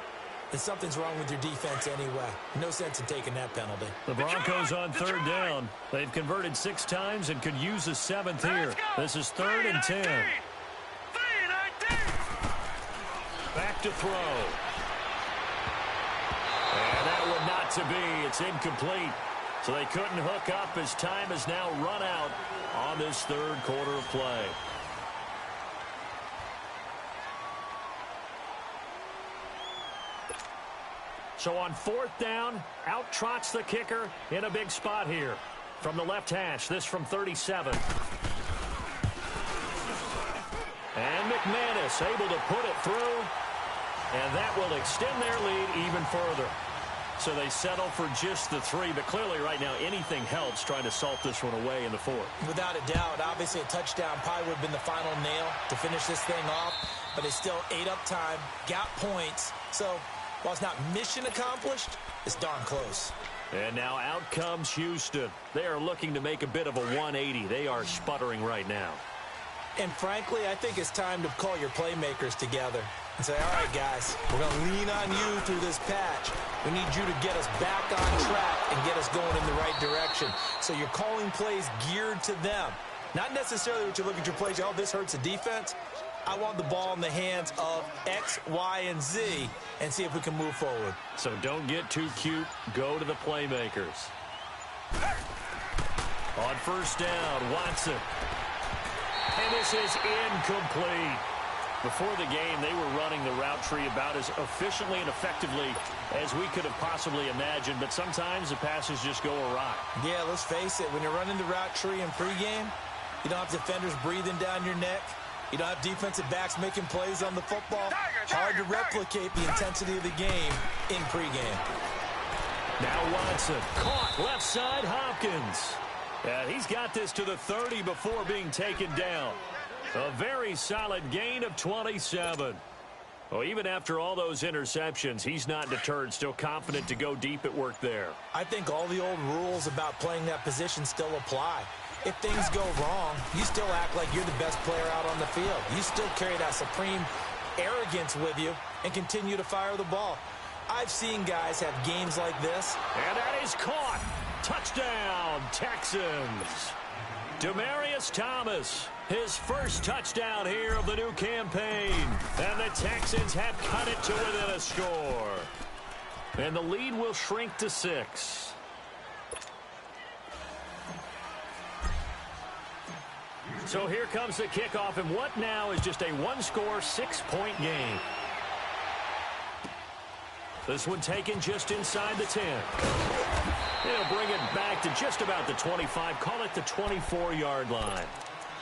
then something's wrong with your defense anyway. No sense in taking that penalty. The Broncos on 3rd down. They've converted 6 times and could use a 7th here. This is 3rd and 10. Back to throw. And that one not to be. It's incomplete. So they couldn't hook up as time has now run out on this 3rd quarter of play. So on 4th down, out trots the kicker in a big spot here. From the left hash, this from 37. And McManus able to put it through. And that will extend their lead even further. So they settle for just the 3, but clearly right now anything helps trying to salt this one away in the 4th. Without a doubt, obviously a touchdown probably would have been the final nail to finish this thing off, but it's still ate up time, got points. So while it's not mission accomplished, it's darn close. And now out comes Houston. They are looking to make a bit of a 180. They are sputtering right now. And frankly, I think it's time to call your playmakers together and say, all right, guys, we're going to lean on you through this patch. We need you to get us back on track and get us going in the right direction. So you're calling plays geared to them. Not necessarily what you look at your plays, oh, this hurts the defense. I want the ball in the hands of X, Y, and Z and see if we can move forward. So don't get too cute. Go to the playmakers. On 1st down, Watson. And this is incomplete. Before the game, they were running the route tree about as efficiently and effectively as we could have possibly imagined, but sometimes the passes just go awry. Yeah, let's face it. When you're running the route tree in pregame, you don't have defenders breathing down your neck. You don't have defensive backs making plays on the football. Hard to replicate the intensity of the game in pregame. Now Watson, caught left side, Hopkins. And he's got this to the 30 before being taken down. A very solid gain of 27. Well, even after all those interceptions, he's not deterred, still confident to go deep at work there. I think all the old rules about playing that position still apply. If things go wrong, you still act like you're the best player out on the field. You still carry that supreme arrogance with you and continue to fire the ball. I've seen guys have games like this. And that is caught. Touchdown, Texans. Demaryius Thomas, his first touchdown here of the new campaign. And the Texans have cut it to within a score. And the lead will shrink to 6. So here comes the kickoff, and what now is just a one-score, 6-point game. This one taken just inside the 10. They'll bring it back to just about the 25, call it the 24-yard line.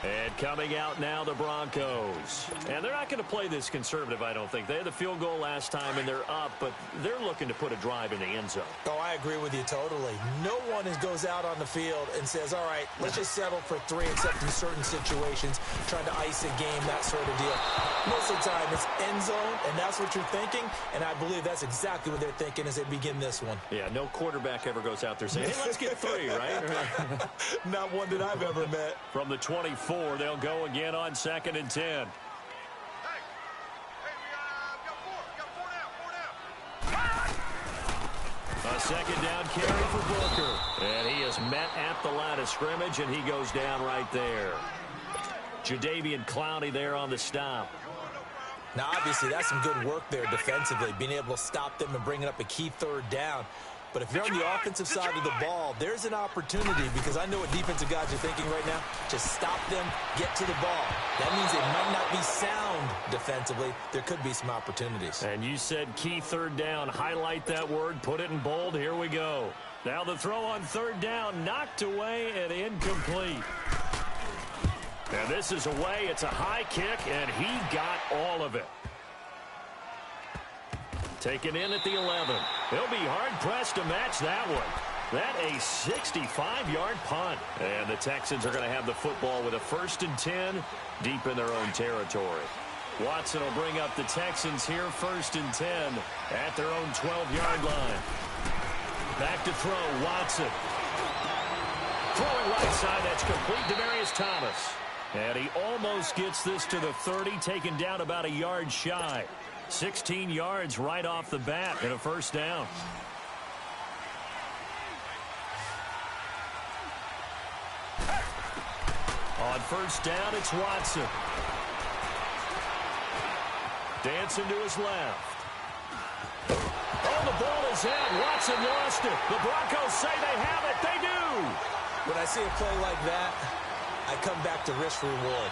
And coming out now, the Broncos. And they're not going to play this conservative, I don't think. They had the field goal last time, and they're up, but they're looking to put a drive in the end zone. Oh, I agree with you totally. No one goes out on the field and says, all right, let's just settle for 3, except in certain situations, trying to ice a game, that sort of deal. Most of the time, it's end zone, and that's what you're thinking, and I believe that's exactly what they're thinking as they begin this one. Yeah, no quarterback ever goes out there saying, hey, let's get 3, right? Not one that I've ever met. From the 24. They'll go again on 2nd and 10. Hey, we got 4 now. A second down carry for Booker. And he is met at the line of scrimmage, and he goes down right there. Jadeveon Clowney there on the stop. Now, obviously, that's some good work there defensively, being able to stop them and bringing up a key 3rd down. But if you're on the offensive side of the ball, there's an opportunity, because I know what defensive guys are thinking right now. Just stop them, get to the ball. That means they might not be sound defensively. There could be some opportunities. And you said key 3rd down. Highlight that word, put it in bold. Here we go. Now the throw on 3rd down, knocked away and incomplete. And this is away. It's a high kick, and he got all of it. Taken in at the 11. They'll be hard-pressed to match that one. That a 65-yard punt. And the Texans are going to have the football with a 1st and 10 deep in their own territory. Watson will bring up the Texans here, 1st and 10 at their own 12-yard line. Back to throw, Watson. Throwing right side, that's complete. Demaryius Thomas. And he almost gets this to the 30, taken down about a yard shy. 16 yards right off the bat and a 1st down. On 1st down, it's Watson. Dancing to his left. Oh, the ball is out. Watson lost it. The Broncos say they have it. They do. When I see a play like that, I come back to risk-reward.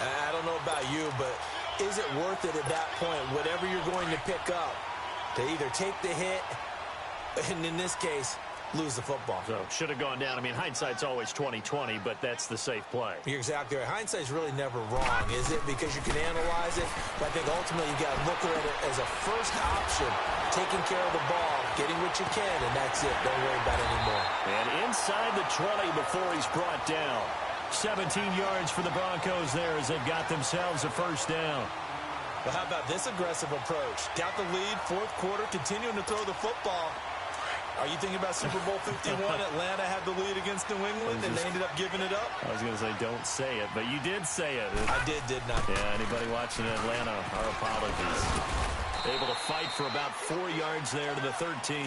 I don't know about you, but is it worth it at that point, whatever you're going to pick up, to either take the hit, and in this case, lose the football? So, should have gone down. I mean, hindsight's always 20/20, but that's the safe play. You're exactly right. Hindsight's really never wrong, is it? Because you can analyze it, but I think ultimately you got to look at it as a first option, taking care of the ball, getting what you can, and that's it. Don't worry about it anymore. And inside the 20 before he's brought down. 17 yards for the Broncos there as they've got themselves a 1st down. Well, how about this aggressive approach? Got the lead, 4th quarter, continuing to throw the football. Are you thinking about Super Bowl 51? Atlanta had the lead against New England, and they ended up giving it up? I was going to say, don't say it, but you did say it. I did not. Yeah, anybody watching Atlanta, our apologies. Able to fight for about 4 yards there to the 13.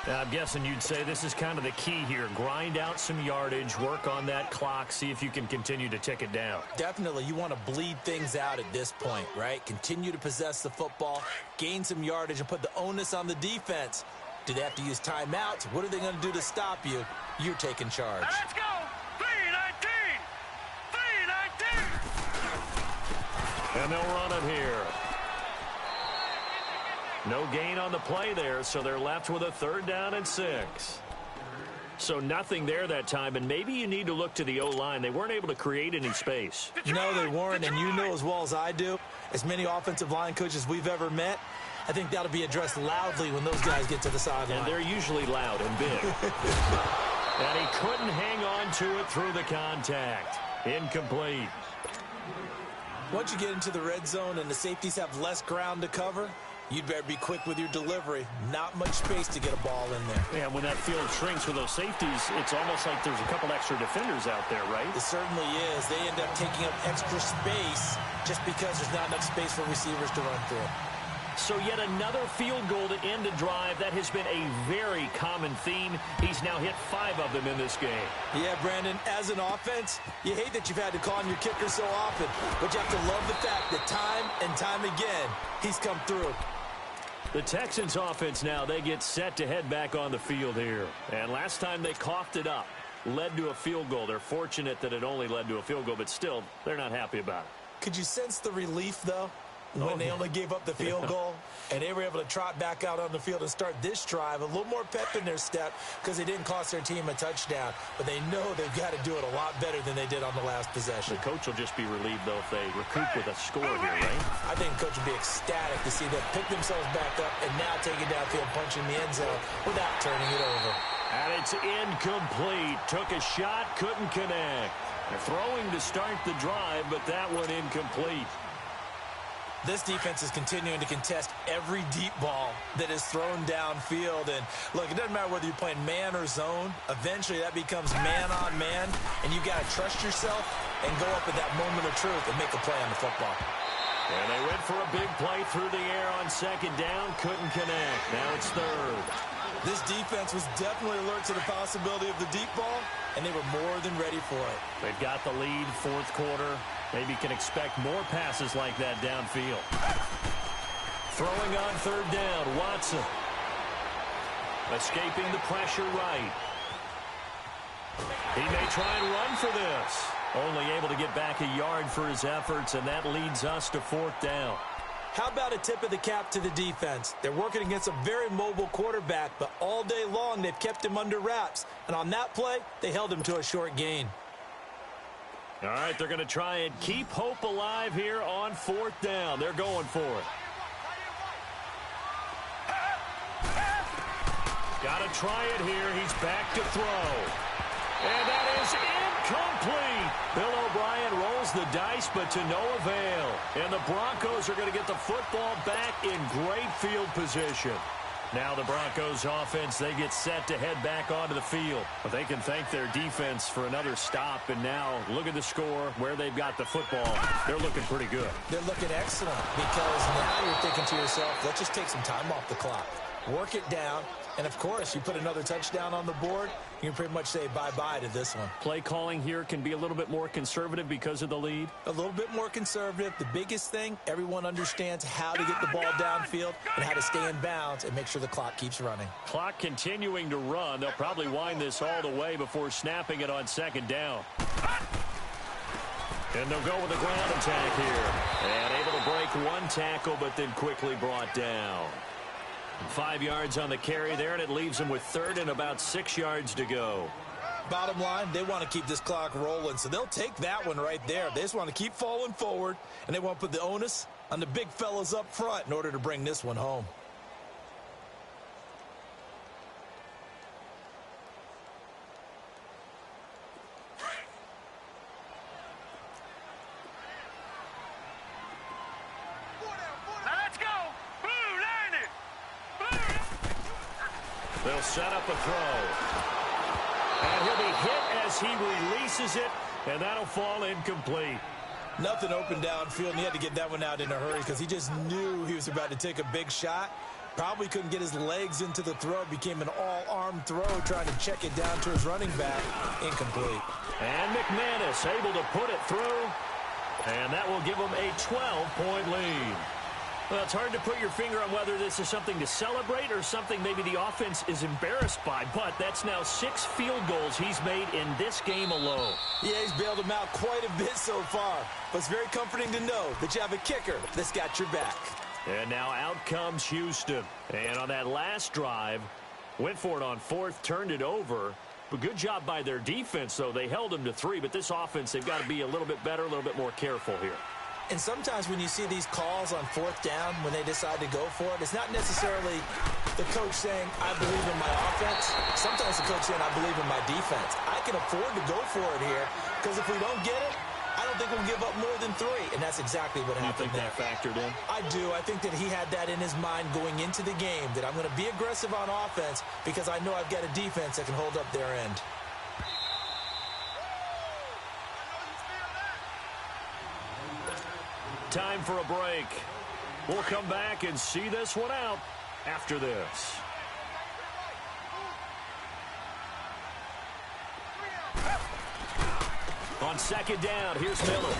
Now, I'm guessing you'd say this is kind of the key here. Grind out some yardage, work on that clock, see if you can continue to tick it down. Definitely. You want to bleed things out at this point, right? Continue to possess the football, gain some yardage, and put the onus on the defense. Do they have to use timeouts? What are they going to do to stop you? You're taking charge. Let's go! 3-19! 3-19! And they'll run it here. No gain on the play there, so they're left with a 3rd down and 6. So nothing there that time, and maybe you need to look to the O-line. They weren't able to create any space. No, they weren't, and you know as well as I do, as many offensive line coaches we've ever met, I think that'll be addressed loudly when those guys get to the sideline. And they're usually loud and big. And he couldn't hang on to it through the contact. Incomplete. Once you get into the red zone and the safeties have less ground to cover, you'd better be quick with your delivery. Not much space to get a ball in there. Yeah, when that field shrinks with those safeties, it's almost like there's a couple extra defenders out there, right? It certainly is. They end up taking up extra space just because there's not enough space for receivers to run through. So yet another field goal to end a drive. That has been a very common theme. He's now hit 5 of them in this game. Yeah, Brandon, as an offense, you hate that you've had to call on your kicker so often, but you have to love the fact that time and time again, he's come through. The Texans offense now, they get set to head back on the field here. And last time they coughed it up, led to a field goal. They're fortunate that it only led to a field goal, but still, they're not happy about it. Could you sense the relief, though, when they only gave up the field goal and they were able to trot back out on the field and start this drive? A little more pep in their step because they didn't cost their team a touchdown, but they know they've got to do it a lot better than they did on the last possession. The coach will just be relieved, though, if they recoup with a score here, right? I think the coach will be ecstatic to see them pick themselves back up and now take it downfield, punch in the end zone without turning it over. And it's incomplete. Took a shot, couldn't connect. They're throwing to start the drive, but that one incomplete. This defense is continuing to contest every deep ball that is thrown downfield. And, look, it doesn't matter whether you're playing man or zone. Eventually, that becomes man-on-man, and you've got to trust yourself and go up at that moment of truth and make a play on the football. And they went for a big play through the air on second down. Couldn't connect. Now it's third. This defense was definitely alert to the possibility of the deep ball, and they were more than ready for it. They've got the lead, fourth quarter. Maybe can expect more passes like that downfield. Throwing on third down, Watson. Escaping the pressure right. He may try and run for this. Only able to get back a yard for his efforts, and that leads us to fourth down. How about a tip of the cap to the defense? They're working against a very mobile quarterback, but all day long they've kept him under wraps. And on that play, they held him to a short gain. All right, they're going to try and keep hope alive here on fourth down. They're going for it. Got to try it here. He's back to throw. And that is incomplete. Bill O'Brien rolls the dice, but to no avail. And the Broncos are going to get the football back in great field position. Now the Broncos offense, they get set to head back onto the field. But they can thank their defense for another stop. And now look at the score, where they've got the football. They're looking pretty good. They're looking excellent because now you're thinking to yourself, let's just take some time off the clock. Work it down. And, of course, you put another touchdown on the board, you can pretty much say bye-bye to this one. Play calling here can be a little bit more conservative because of the lead. A little bit more conservative. The biggest thing, everyone understands how to get the ball downfield and how to stay in bounds and make sure the clock keeps running. Clock continuing to run. They'll probably wind this all the way before snapping it on second down. And they'll go with a ground attack here. And able to break one tackle, but then quickly brought down. 5 yards on the carry there, and it leaves them with third and about 6 yards to go. Bottom line, they want to keep this clock rolling, so they'll take that one right there. They just want to keep falling forward, and they want to put the onus on the big fellas up front in order to bring this one home. They'll set up a throw. And he'll be hit as he releases it, and that'll fall incomplete. Nothing open downfield, and he had to get that one out in a hurry because he just knew he was about to take a big shot. Probably couldn't get his legs into the throw. Became an all-arm throw, trying to check it down to his running back. Incomplete. And McManus able to put it through, and that will give him a 12-point lead. Well, it's hard to put your finger on whether this is something to celebrate or something maybe the offense is embarrassed by, but that's now 6 field goals he's made in this game alone. Yeah, he's bailed them out quite a bit so far, but it's very comforting to know that you have a kicker that's got your back. And now out comes Houston. And on that last drive, went for it on fourth, turned it over, But good job by their defense, though. They held them to 3, but this offense, they've got to be a little bit better, a little bit more careful here. And sometimes when you see these calls on 4th down, when they decide to go for it, it's not necessarily the coach saying, I believe in my offense. Sometimes the coach saying, I believe in my defense. I can afford to go for it here because if we don't get it, I don't think we'll give up more than 3. And that's exactly what happened there. You think that factored in? I do. I think that he had that in his mind going into the game, that I'm going to be aggressive on offense because I know I've got a defense that can hold up their end. Time for a break. We'll come back and see this one out after this. On 2nd down, here's Miller.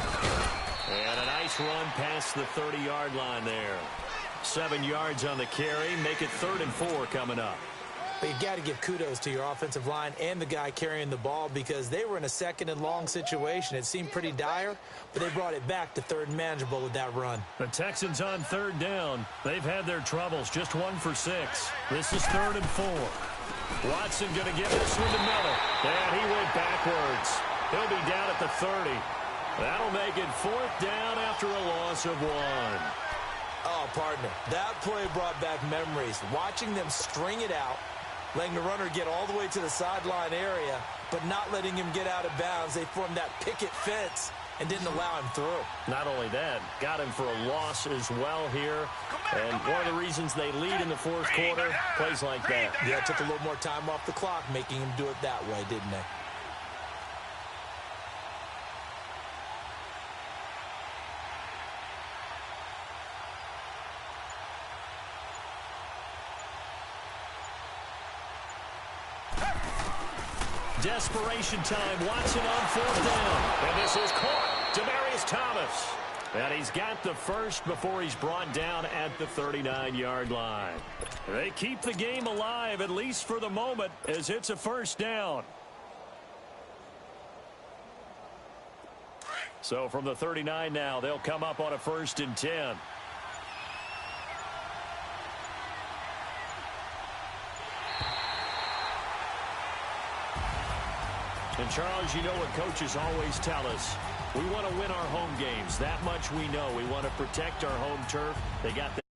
And a nice run past the 30-yard line there. 7 yards on the carry. Make it 3rd and 4 coming up. But you've got to give kudos to your offensive line and the guy carrying the ball because they were in a 2nd and long situation. It seemed pretty dire, but they brought it back to 3rd and manageable with that run. The Texans on 3rd down. They've had their troubles. Just 1 for 6. This is 3rd and 4. Watson going to give this one to Miller. And he went backwards. He'll be down at the 30. That'll make it 4th down after a loss of 1. Oh, partner, that play brought back memories. Watching them string it out, letting the runner get all the way to the sideline area, but not letting him get out of bounds. They formed that picket fence and didn't allow him through. Not only that, got him for a loss as well here. And one of the reasons they lead in the 4th quarter, plays like that. Yeah, it took a little more time off the clock, making him do it that way, didn't they? Desperation time. Watson on 4th down. And this is caught. Demaryius Thomas. And he's got the first before he's brought down at the 39-yard line. They keep the game alive, at least for the moment, as it's a 1st down. So from the 39 now, they'll come up on a 1st and 10. And, Charles, you know what coaches always tell us. We want to win our home games. That much we know. We want to protect our home turf. They got that.